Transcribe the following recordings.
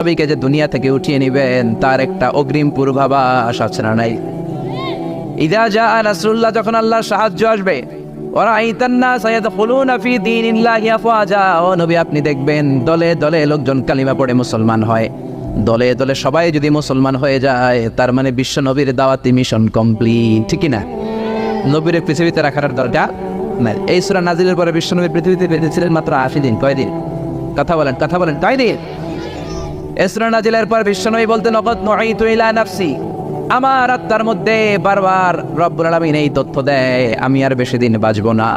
নবীকে যে দুনিয়া থেকে উঠিয়ে নেবেন তার একটা অগ্রিম পূর্বাভাস আছে না নাই? ইদা জাআ নাসরুল্লাহ, যখন আল্লাহর সাহায্য আসবে, ওরা আইতান্নাস ইয়াদখুলুনা ফি দীনিল্লাহি আফওয়াজা, ও নবী আপনি দেখবেন দলে দলে লোকজন কালিমা পড়ে মুসলমান হয়। দলে দলে সবাই যদি মুসলমান হয়ে যায় তার মানে বিশ্ব নবীর দাওয়াতি মিশন কমপ্লিট, ঠিক না? নবীর পৃথিবীতে রাখার দরকার নাই। এই সূরা নাজিলের পরে বিশ্ব নবী পৃথিবীতে বেঁচেছিলেন মাত্র 80 দিন। কয়দিন? কথা বলেন কয়দিন? এই সূরা নাজিলের পর বিশ্ব নবী বলতেন ওয়াকাদ নুঈতু ইলা নাফসি, আমার আত্মার মধ্যে বারবার রব্বুল আলামিন এই তথ্য দেয় আমি আর বেশি দিন বাঁচবো না।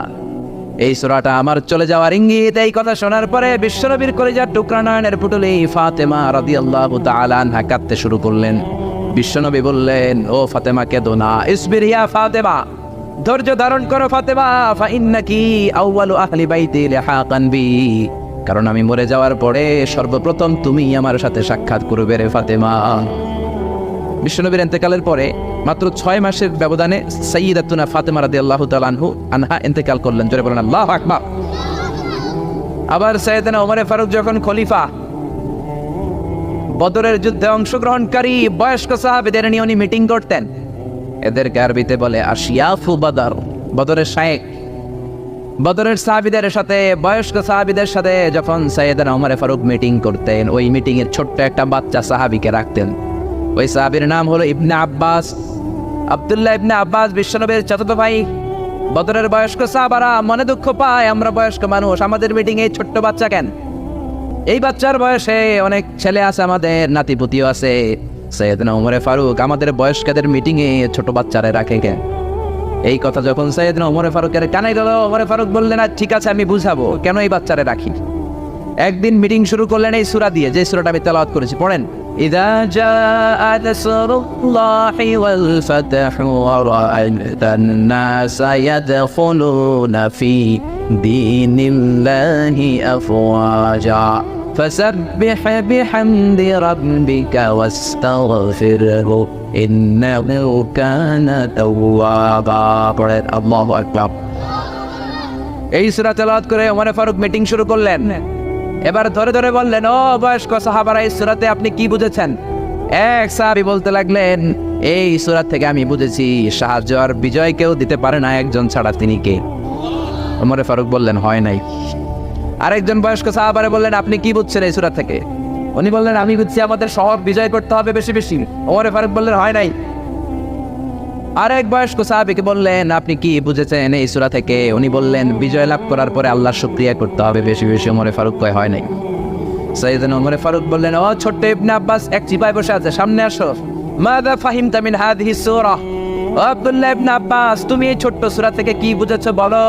এই সূরাটা আমার চলে যাওয়ার ইঙ্গিত। এই কথা শোনার পরে বিশ্বনবীর কলিজার টুকরা নয়নের পুতুলি ফাতেমা রাদিয়াল্লাহু তাআলা আনহা কাঁদতে শুরু করলেন। বিশ্বনবী বললেন, ও ফাতেমা কেঁদো না, ইসবির ইয়া ফাতেমা, ধৈর্য ধারণ করো ফাতেমা, ফা ইন্নাকি আউয়ালু আহলি বাইতি লিহাকান বি, কারণ আমি মরে যাওয়ার পরে সর্বপ্রথম তুমি আমার সাথে সাক্ষাৎ করবে রে ফাতেমা। বিশ্বনবীর ইন্তেকালের পরে মাত্র 6 মাসের ব্যবধানে সাইয়্যিদাতুনা ফাতেমা রাদিয়াল্লাহু তাআলা আনহা ইন্তেকাল করলেন। জোরে বলেন আল্লাহু আকবার। আবার সাইয়েদনা ওমর ফারুক যখন খলিফা, বদরের যুদ্ধে অংশগ্রহণকারী বয়স্ক সাহাবীদের নিয়ে উনি মিটিং করতেন। এদেরকে আরবিতে বলে আশিয়াফু বদর, বদরের শায়েখ। বদরের সাহাবীদের সাথে, বয়স্ক সাহাবীদের সাথে যখন সাইয়েদনা ওমর ফারুক মিটিং করতেন, ওই মিটিং এর ছোট্ট একটা বাচ্চা সাহাবীকে রাখতেন। ওই সাহাবীর নাম হলো ইবনে আব্বাস, আব্দুল্লাহ ইবনে আব্বাস, বিশ্বনবীর চাচাতো ভাই। বদরের বয়স্ক সাহাবারা মনে দুঃখ পায়, আমরা বয়স্ক মানুষ, আমাদের মিটিং এই ছোট্ট বাচ্চা কেন? এই বাচ্চার বয়সে অনেক ছেলে আছে, আমাদের নাতিপুতিও আছে। সাইয়েদনা ওমর ফারুক আমাদের বয়স্কদের মিটিং এ ছোট বাচ্চারা রাখে কেন? এই কথা যখন সাইয়েদনা ওমর ফারুকের কানে গেল, ওমর ফারুক বললেন, ঠিক আছে আমি বুঝাবো কেন এই বাচ্চারা রাখি। একদিন মিটিং শুরু করলেন এই সূরা দিয়ে, যে সূরাটা আমি তেলাওয়াত করেছি, পড়েন। ইযা জাআ নাসরুল্লাহি ওয়াল ফাতহু ওয়া রাআইতান নাসা ইয়াদখুলুনা ফি দীনিল্লাহি আফওয়াজা ফাসাব্বিহ বিহামদি রাব্বিকা ওয়াস্তাগফিরহু ইন্নাহু কানা তাওয়াবা। পড়েন আল্লাহু আকবার। এই সূরা তেলাওয়াত করে ওমর ফারুক মিটিং শুরু করলেন। এবার ধরে ধরে বললেন, ও বয়স্ক সাহাবারা, এই সূরাতে আপনি কি বুঝেছেন? এক সাহাবী বলতে লাগলেন, এই সূরা থেকে আমি বুঝেছি সাহায্য আর বিজয় কেউ দিতে পারে না একজন ছাড়া, তিনি কে? ওমর ফারুক বললেন, হয় নাই। আরেকজন বয়স্ক সাহাবারে বললেন, আপনি কি বুঝছেন এই সূরা থেকে? উনি বললেন, আমি বুঝছি আমাদের শহর বিজয় করতে হবে বেশি বেশি। ওমর ফারুক বললেন, হয় নাই। আরেক বয়স্ক সাহাবীকে বললেন, আপনি কি বুঝেছেন এই সূরা থেকে? উনি বললেন, বিজয় লাভ করার পরে আল্লাহর শুকরিয়া করতে হবে বেশি বেশি। ওমর ফারুক কয়, হয় নাই। সাইয়েদনা ওমর ফারুক বললেন, ও ছোট্ট ইবনে আব্বাস, এক চিপায় বসে আছে, সামনে আসো। মাযা ফাহিমতা মিন হাযিহি সূরা? ও আব্দুল্লাহ ইবনে আব্বাস, তুমি এই ছোট্ট সূরা থেকে কি বুঝেছো বলো?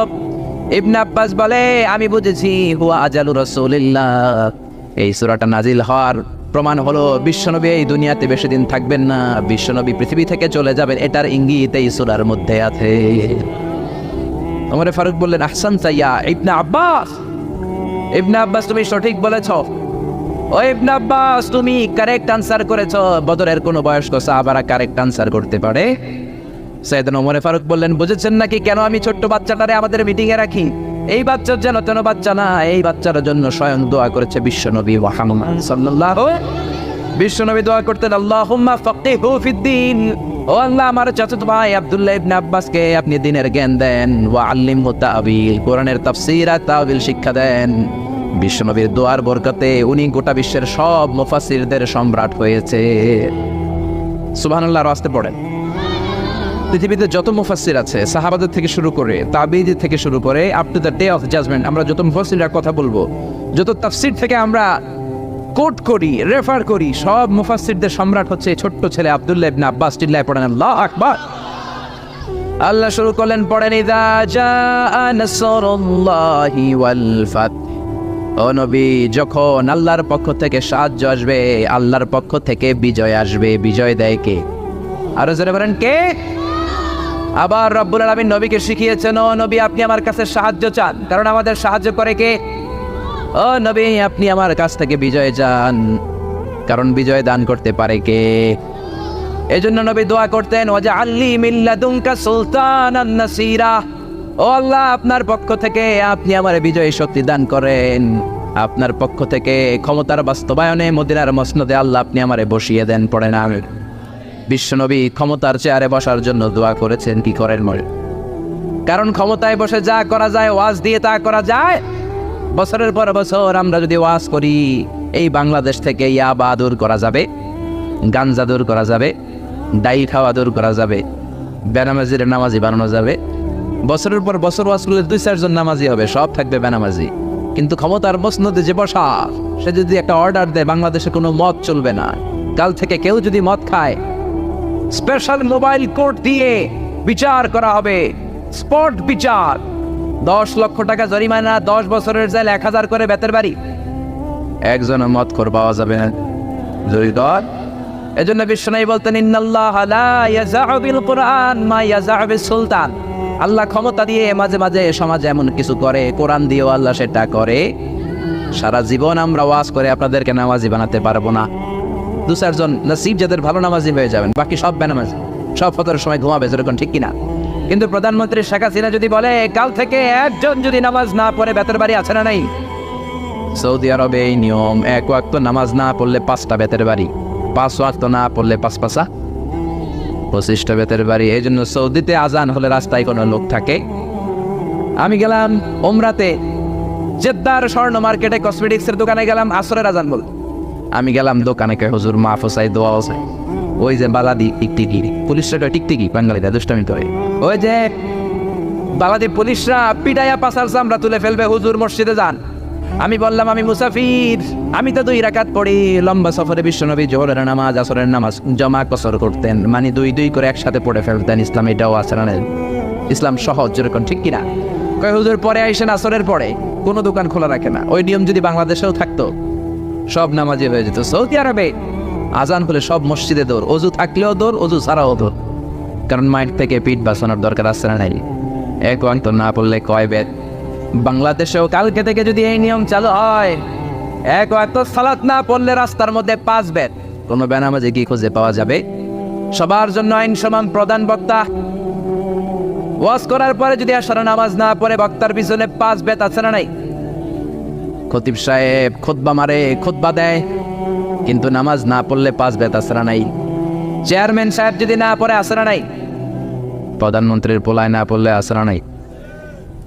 ইবনে আব্বাস বলে, আমি বুঝেছি হুয়া আজালু রাসূলিল্লাহ, এই সূরাটা নাজিল হওয়ার প্রমাণ হলো বিশ্বনবী এই দুনিয়াতে বেশি দিন থাকবেন না, বিশ্বনবী পৃথিবী থেকে চলে যাবেন, এটার ইঙ্গিত এই সূরার মধ্যে আছে। ওমর ফারুক বললেন, আহসানতা ইয়া ইবনে আব্বাস, ইবনে আব্বাস তুমি সঠিক বলেছো। ও ইবনে আব্বাস, তুমি কারেক্ট আনসার করেছো। বদরের কোন বয়স্ক সাহাবারা কারেক্ট আনসার করতে পারে? সাইয়েদনা ওমর ফারুক বললেন, বুঝেছেন নাকি কেন আমি ছোট্ট বাচ্চাটারে আমাদের মিটিং এ রাখি? এই বাচ্চার যেন তেন বাচ্চা না, এই বাচ্চার জন্য স্বয়ং দোয়া করেছে বিশ্বনবী মুহাম্মদ সাল্লাল্লাহু। বিশ্বনবী দোয়া করতেন, আল্লাহুম্মা ফাক্কিহু ফিদ্দীন, ও আল্লাহ আমার চাচাতো ভাই আব্দুল্লাহ ইবনে আব্বাসকে আপনি দ্বীনের জ্ঞান দেন, ওয়া আল্লিমহু তা'বীল, কোরআনের তাফসীর আর তা'বীল শিক্ষা দেন। বিশ্বনবীর দোয়ার বরকতে উনি গোটা বিশ্বের সব মুফাসসিরদের সম্রাট হয়েছে। সুবহানাল্লাহ, আওয়াজে পড়েন। পৃথিবীতে যত মুফাসসির আছে, সাহাবাদের থেকে শুরু করে, তাবিঈদের থেকে শুরু করে, up to the day of judgement, আমরা যত মুফাসসিররা কথা বলবো, যত তাফসীর থেকে আমরা কোট করি, রেফার করি, সব মুফাসসিরদের সম্রাট হচ্ছে ছোট্ট ছেলে আব্দুল্লাহ ইবনে আব্বাস। চিল্লায় পড়েন আল্লাহু আকবার। আল্লাহ শুরু করলেন, পড়েন, ইযা জাআ নাসরুল্লাহি ওয়াল ফাতহ, ও নবী যখন আল্লাহর পক্ষ থেকে সাহায্য আসবে, আল্লাহর পক্ষ থেকে বিজয় আসবে, বিজয় দেয় কে? আরো জোরে বলেন, কে? আবার রব্বুল আলামিন নবীকে শিখিয়েছেন, ও নবী আপনি আমার কাছে সাহায্য চান, কারণ আমাদের সাহায্য করে কে? ও নবী আপনি আমার কাছ থেকে বিজয় চান, কারণ বিজয় দান করতে পারে কে? এজন্য নবী দোয়া করতেন, ওয়াজআল্লি মিন লাদুনকা সুলতানান নাসীরা, ও আল্লাহ আপনার পক্ষ থেকে আপনি আমার বিজয় শক্তি দান করেন। আপনার পক্ষ থেকে ক্ষমতার বাস্তবায়নে মদিনার মসনদে আল্লাহ আপনি আমারে বসিয়ে দেন, পড়ে না। বিশ্বনবী ক্ষমতার চেয়ারে বসার জন্য দোয়া করেছেন, কি করেন মরে? কারণ ক্ষমতায় বসে যা করা যায়, ওয়াজ দিয়ে তা করা যায়। বছরের পর বছর আমরা যদি ওয়াজ করি, এই বাংলাদেশ থেকে ইয়াবা দূর করা যাবে, গাঞ্জা দূর করা যাবে, ডাই খাওয়া দূর করা যাবে, বেনামাজির নামাজি বানানো যাবে। বছরের পর বছর ওয়াজ করলে 2-4 জন নামাজি হবে, সব থাকবে বেনামাজি। কিন্তু ক্ষমতার মসনদে যে বসা, সে যদি একটা অর্ডার দেয় বাংলাদেশে কোনো মদ চলবে না, কাল থেকে কেউ যদি মদ খায় স্পেশাল মোবাইল কোর্ট দিয়ে বিচার করা হবে, স্পট বিচার, 10 লক্ষ টাকা জরিমানা, 10 বছরের জেল, 1000 করে বেতের বাড়ি। একজন মদ খোর পাওয়া যাবে না জরিদর। এজন্য বিশ্বনবী বলতেন, ইন্নাল্লাহা লা ইয়াযাউ বিল কুরআন মা ইয়াযাউ বিস সুলতান। আল্লাহ ক্ষমতা দিয়ে মাঝে মাঝে সমাজে এমন কিছু করে, কোরআন দিয়েও আল্লাহ সেটা করে। সারা জীবন আমরা ওয়াজ করে আপনাদেরকে নামাজি বানাতে পারবো না। 2-4 জন নসিব যাদের ভালো নামাজি হয়ে যাবেন, বাকি সব বেনামাজি, সব ফতরের সময় ঘুমাবে, যেরকম ঠিক কিনা? কিন্তু প্রধানমন্ত্রী শেখ হাসিনা যদি বলে কাল থেকে একজন যদি নামাজ না পড়ে বেতের বাড়ি, আছে না নাই? সৌদি আরবে এই নিয়ম, 1 ওয়াক্ত নামাজ না পড়লে 5টা বেতের বাড়ি, 5 ওয়াক্ত না পড়লে 5 পাঁচা 25টা বেতের বাড়ি। এই জন্য সৌদিতে আজান হলে রাস্তায় কোনো লোক থাকে। আমি গেলাম ওমরাতে, জেদ্দার স্বর্ণ মার্কেটে কসমেটিক্সের দোকানে গেলাম, আসরের আজান বল। আমি গেলাম দোকানে, কে হুজুর মাফ হোসাই, দোয়া হোসাই। ওই যে বালাদি টিকটিকি, পুলিশরা টিকটিকি, বাঙালিরা দুষ্টামি করে, ওই যে বালাদি পুলিশরা পিটাইয়া পাশার চামড়া তুলে ফেলবে, হুজুর মসজিদে যান। আমি বললাম আমি মুসাফির, আমি তো 2 রাকাত পড়ি। লম্বা সফরে বিশ্বনবী জোহরের নামাজ আসরের নামাজ জমা কসর করতেন, মানে 2 করে একসাথে পড়ে ফেলতেন। ইসলাম এটাও আছে না? ইসলাম সহজ, যেরকম ঠিক কিনা? কয় হুজুর পরে আইসেন আসরের পরে, কোনো দোকান খোলা রাখে না। ওই নিয়ম যদি বাংলাদেশেও থাকতো, সব নামাজি হয়ে যেত। সৌদি আরবে আজান হলে সব মসজিদে দৌড়, অজু থাকলেও দৌড়, অজু ছাড়াও দৌড়। কারণ মাইন্ড থেকে পিঠ বাঁচানোর দরকার আছে না নাই? 1 ওয়াক্ত না পড়লে কয় বেত। বাংলাদেশেও কালকে থেকে যদি এই নিয়ম চালু হয়, 1 ওয়াক্ত সালাত না পড়লে রাস্তার মধ্যে 5 বেত। কোনো বেনামাজি কি খুঁজে পাওয়া যাবে? সবার জন্য আইন সমান, প্রধান বক্তা ওয়াজ করার পরে যদি আসর নামাজ না পড়ে বক্তার পিছনে 5 বেত, আছে না নাই? খতিব সাহেব খুতবা মারে, খুতবা দেয়, কিন্তু নামাজ না পড়লে 5 বেত, আছে না নাই? চেয়ারম্যান সাহেব যদি না পড়ে, আছে না নাই? প্রধানমন্ত্রীর পোলায় না পড়লে, আছে না নাই?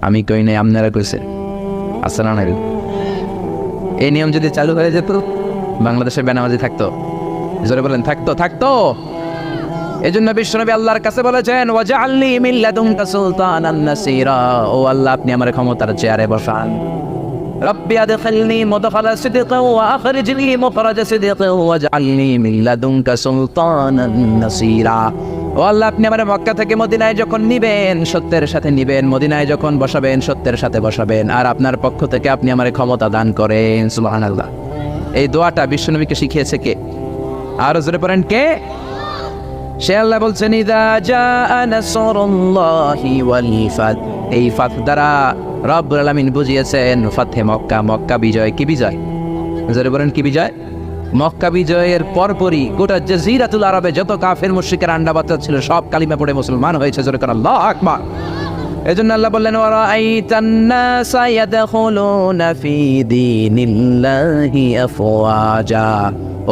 আমি কই নাই, আপনারা কইছে, আছে না নাই? এই নিয়ম যদি চালু হয়ে যেত, বাংলাদেশে বেনামাজি থাকতো? জোরে বলেন, থাকতো? থাকতো। এই জন্য বিশ্বনবী আল্লাহর কাছে বলেছেন, ওয়াজআলনি মিন লাদুনকা সুলতানান নাসীরা। ও আল্লাহ, আপনি আমার ক্ষমতার চেয়ারে বসান। রব্বি আদখিলনি মুদখালা সিদকিন ওয়া আখরিজনি মুখরাজা সিদকিন ওয়াজআলনি মিন লাদুনকা সুলতানান নাসীরা। ও আল্লাহ, আপনি আমার মক্কা থেকে মদিনায় যখন নিবেন, সত্যের সাথে নিবেন, মদিনায় যখন বসাবেন, সত্যের সাথে বসাবেন, আর আপনার পক্ষ থেকে আপনি আমার ক্ষমতা দান করেন। সুবহানাল্লাহ। এই দোয়াটা বিশ্বনবীকে শিখিয়েছে কে? আরো জোরে পড়েন, কে? সে আল্লাহ বলছেন, ইযা জাআ নাসরুল্লাহি ওয়াল ফাত। এই ফাত দ্বারা রব্বুল আলামিন বুঝিয়েছেন ফাতহে মক্কা, মক্কা বিজয়। কি বিজয়? জোরে বলেন, কি বিজয়? মক্কা বিজয়ের পরপরই গোটা জাজিরাতুল আরবে যত কাফের মুশরিকের আন্ডা বাচ্চা ছিল, সব কালিমা পড়ে মুসলমান হয়েছে। জোরে করে আল্লাহু আকবার। এজন্য আল্লাহ বললেন, ওয়া রাআইতান নাসা ইয়াদখুলুনা ফি দীনিল্লাহি আফওয়াজা।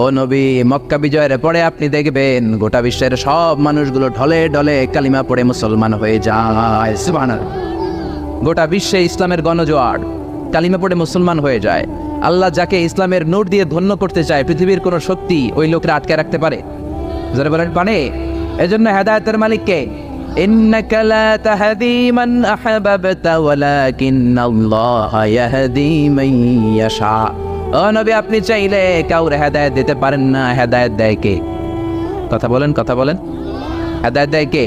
ও নবী, মক্কা বিজয়ের পরে আপনি দেখবেন গোটা বিশ্বের সব মানুষগুলো ঢলে ঢলে কালিমা পড়ে মুসলমান হয়ে যায়। সুবহানাল্লাহ। গোটা বিশ্বে ইসলামের গণজোয়ার, কালিমা পড়ে মুসলমান হয়ে যায়। আল্লাহ যাকে ইসলামের নূর দিয়ে ধন্য করতে চায়, পৃথিবীর কোনো শক্তি ওই লোকরা আটকে রাখতে পারে? যারা বলেন পারে। এজন্য হেদায়েতের মালিক কে? ইন্নাকা লা তাহদি মান আহবাবতা ওয়ালাকিন্নাল্লাহা ইয়াহদি মান ইয়াশা। ও নবী, আপনি চাইলে কাউরে হেদায়েত দিতে পারেন না, হেদায়েত দেয় কে? কথা বলেন, কথা বলেন। হেদায়েত দেয় কে?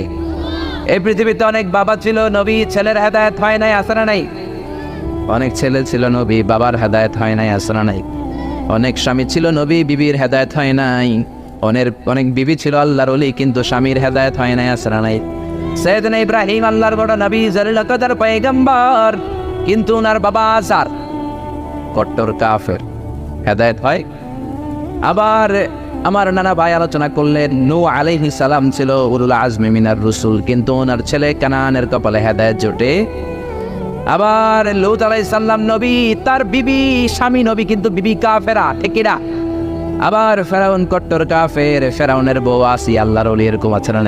এই পৃথিবীতে অনেক বাবা ছিল নবী, ছেলের হেদায়েত হয় নাই, আছে না নাই? অনেক ছেলে ছিল নবী, বাবার হেদায়েত হয় নাই, আছে না নাই? অনেক স্বামী ছিল নবী, বিবির হেদায়েত হয় নাই। অনেক বিবি ছিল আল্লাহর ওলি, কিন্তু স্বামীর হেদায়েত হয় নাই, আছে না নাই? সাইয়েদনা ইব্রাহিম আল্লাহর বড় নবী, জালিল কদর পয়গম্বর, কিন্তু ওনার বাবা আজার কট্টর কাফের, হেদায়েত হয়? আবার আমার নানা ভাই আলোচনা করলেন, নূহ আলাইহিস সালাম ছিল উলুল আজমি মিনার রসুল, কিন্তু ওনার ছেলে কানানের কপালে হেদায়েত জোটে। আবার লূত আলাইহিস সালাম নবী, তার বিবি স্বামী নবী, কিন্তু বিবি কাফেরা, ঠিক কি না? আবার ফেরাউন কট্টর কাফের, ফেরাউনের বউ আসিয়া আল্লাহর ওলি, এরকম আছে না?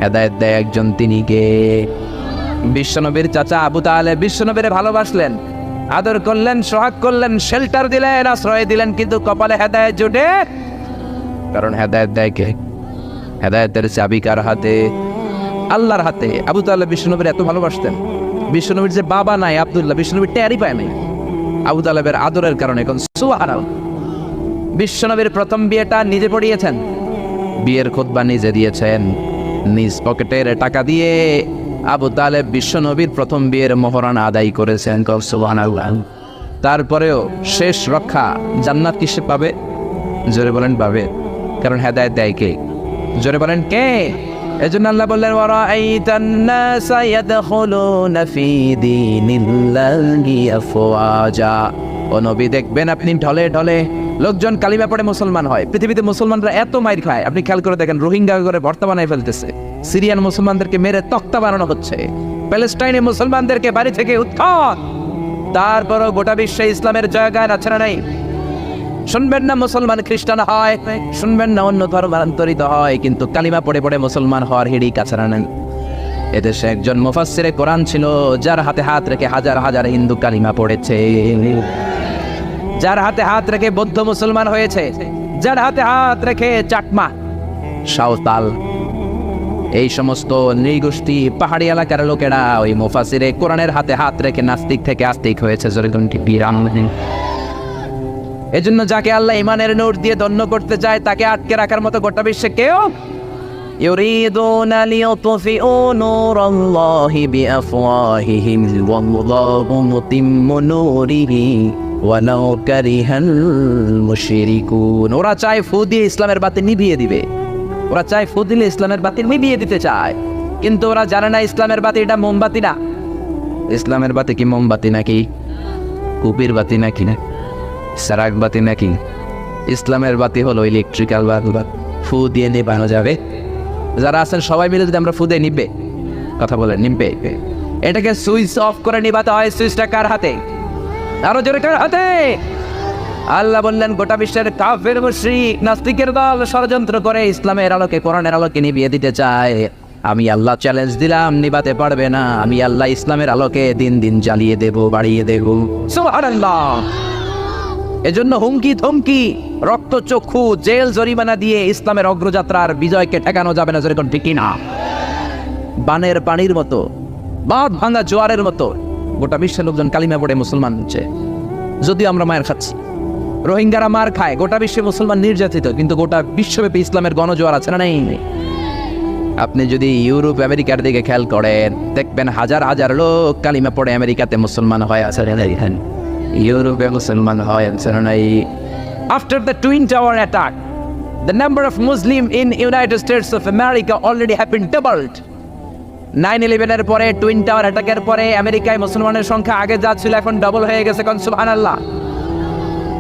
হেদায়েত দেয় একজন, তিনি কে? বিশ্বনবীর চাচা আবু তালেব বিশ্বনবীরে ভালোবাসলেন, আদর করলেন, সোহাগ করলেন, শেল্টার দিলেন, আশ্রয় দিলেন, কিন্তু কপালে হেদায়েত জুটে? কারণ হেদায়েত দেয় কে? হেদায়েতের চাবি কার হাতে? আল্লাহর হাতে। আবু তালেব বিশ্বনবীর এত ভালোবাসতেন, বিশ্বনবীর যে বাবা নাই আব্দুল্লাহ, বিশ্বনবীর টেরই পায় নাই আবু তালেবের আদরের কারণে। এখন সুবহানাল্লাহ, বিশ্বনবীর প্রথম বিয়েটা নিজে পড়িয়েছেন, বিয়ের খুতবা নিজে দিয়েছেন, নিজ পকেটের টাকা দিয়ে আবু তালেব বিশ্বনবীর প্রথম বিয়ের মোহরানা আদায় করেছেন। সুবহানাল্লাহ। তারপরেও শেষ রক্ষা জান্নাত কিসে পাবে? জোরে বলেন পাবে। কারণ হেদায়েত দেয় কে? জোরে বলেন কে? এজন্য আল্লাহ বললেন, ওয়ারাআইতান নাসা ইয়াদখুলুনা ফি দীনিল্লাহি আফওয়াজা। ও নবী, দেখবেন আপনি ঢলে ঢলে লোকজন কালিমা পড়ে মুসলমান হয়। পৃথিবীতে মুসলমানরা এত মাইর খায়, আপনি খেয়াল করে দেখেন, রোহিঙ্গা করে ভর্তা বানায় ফেলতেছে, সিরিয়ান মুসলমানদেরকে মেরে তক্তা বানানো হচ্ছে, প্যালেস্টাইনে মুসলমানদেরকে বাড়ি থেকে উৎখাত। তারপরও গোটা বিশ্বে ইসলামের জয়গান আছে না নাই? শুনবেন না মুসলমান খ্রিস্টান হয়, শুনবেন না অন্য ধর্মান্তরিত হয়, কিন্তু কালিমা পড়ে পড়ে মুসলমান হওয়ার হিড়ি কাছে না নেন। এদেশে একজন মুফাসসিরে কোরআন ছিল, যার হাতে হাত রেখে হাজার হাজার হিন্দু কালিমা পড়েছে, যার হাতে হাত রেখে বৌদ্ধ মুসলমান হয়েছে, যার হাতে হাত রেখে চাকমা, সাঁওতাল, এই সমস্ত নৃগোষ্ঠী পাহাড়ি এলাকার লোকেরা ওই মুফাসসিরে কোরআনের হাতে হাত রেখে নাস্তিক থেকে আস্তিক হয়েছে। এজন্য যাকে আল্লাহ ইমানের নূর দিয়ে ধন্য করতে চায়, তাকে আটকে রাখার মতো গোটা বিশ্বে কেউ। ইউরিদুনা লিইউতফিউ নূরাল্লাহি বিআফওয়াহিহিম ওয়াল্লাহু মুতিম্মু নূরিহি ওয়ালাউ কারিহাল মুশরিকুন। ওরা চায় ফু দিয়ে ইসলামের বাতি নিভিয়ে দিবে, ওরা চায় ফু দিলে ইসলামের বাতি নিভিয়ে দিতে চায়, কিন্তু ওরা জানে না ইসলামের বাতি এটা মোমবাতি না। ইসলামের বাতি কি মোমবাতি নাকি কুপির বাতি নাকি না সারাক বাতি নাকি? ইসলামের বাতি হলো ইলেকট্রিক্যাল বাল্ব, ফু দিয়ে নেবানো যাবে। যারা আছেন সবাই মিলে যদি আমরা ফু দিয়ে নিবে, কথা বলেন, নিবে। এটাকে সুইচ অফ করে নিবাতে হয়, সুইচটা কার হাতে? আরো জোরে কার হাতে? আল্লাহ বললেন, গোটা বিশ্বের কাফের মুশরিক নাস্তিকের দল ষড়যন্ত্র করে ইসলামের আলোকে, কোরআনের আলোকে নিভিয়ে দিতে চায়। আমি আল্লাহ চ্যালেঞ্জ দিলাম, নিবাতে পারবে না। আমি আল্লাহ ইসলামের আলোকে দিন দিন জ্বালিয়ে দেব, বাড়িয়ে দেব। সুবহানাল্লাহ। এজন্য হুমকি ধমকি, রক্তচক্ষু, জেল জরিমানা দিয়ে ইসলামের অগ্রযাত্রার বিজয়কে ঠেকানো যাবে না। যেরকম ঠিক না? বানের পানির মতো, বাঁধ ভাঙা জোয়ারের মতো গোটা বিশ্বের লোকজন কালিমা পড়ে মুসলমান হচ্ছে। যদিও আমরা মায়ের খাচ্ছি, রোহিঙ্গারা মার খায়, গোটা বিশ্বে মুসলমান নির্যাতিত, কিন্তু গোটা বিশ্বব্যাপী ইসলামের গণজোয়ার আছে না নেই? আপনি যদি ইউরোপ আমেরিকার দিকে খেয়াল করেন, দেখবেন হাজার হাজার লোক কালিমা পড়ে আমেরিকাতে মুসলমান হয় আছে না নেই? ইউরোপে মুসলমান হয় আছে না নাই? After the Twin Tower attack, the number of Muslim in United States of America already have been doubled. 9/11 এর পরে, টুইন টাওয়ার অ্যাটাকের পরে আমেরিকায় মুসলমানের সংখ্যা আগে যা ছিল এখন ডবল হয়ে গেছে। সুবহানাল্লাহ।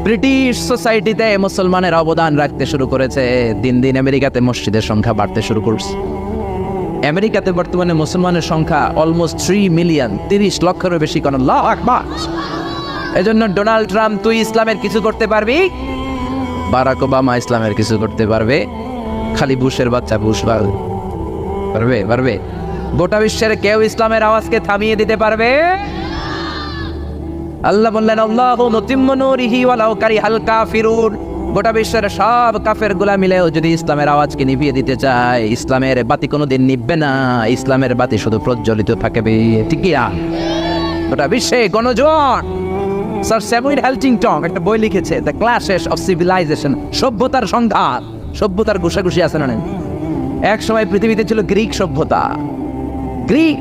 ব্রিটিশ সোসাইটিতে মুসলমানের অবদান রাখতে শুরু করেছে, দিন দিন আমেরিকাতে মসজিদের সংখ্যা বাড়তে শুরু করছে। আমেরিকাতে বর্তমানে মুসলমানের সংখ্যা অলমোস্ট 3 মিলিয়ন, 30 লক্ষেরও বেশি। কোন আল্লাহু আকবার। এজন্য ডোনাল্ড ট্রাম্প, তুই ইসলামের কিছু করতে পারবি? বারাক ওবামা ইসলামের কিছু করতে পারবে? খালি বুশের বাচ্চা বুশ পারবে? পারবে? গোটা বিশ্বের কেউ ইসলামের আওয়াজকে থামিয়ে দিতে পারবে? আল্লাহ বললেন, আল্লাহু মুতিম্মু নূরিহি ওয়ালাউ কারিহাল কাফিরুন। গোটা বিশ্বের সব কাফেরগুলা মিলেও যদি ইসলামের আওয়াজকে নিভিয়ে দিতে চায়, ইসলামের বাতি কোনোদিন নিভবে না, ইসলামের বাতি শুধু প্রজ্বলিত থাকবে। ঠিক কি না? গোটা বিশ্বে গণজোয়ার। স্যার স্যামুয়েল হেলটিংটন একটা বই লিখেছে, দ্য ক্ল্যাশেস অফ সিভিলাইজেশন, সভ্যতার সংঘাত, সভ্যতার ঘুষাঘুষি আছে না? এক সময় পৃথিবীতে ছিল গ্রিক সভ্যতা। গ্রিক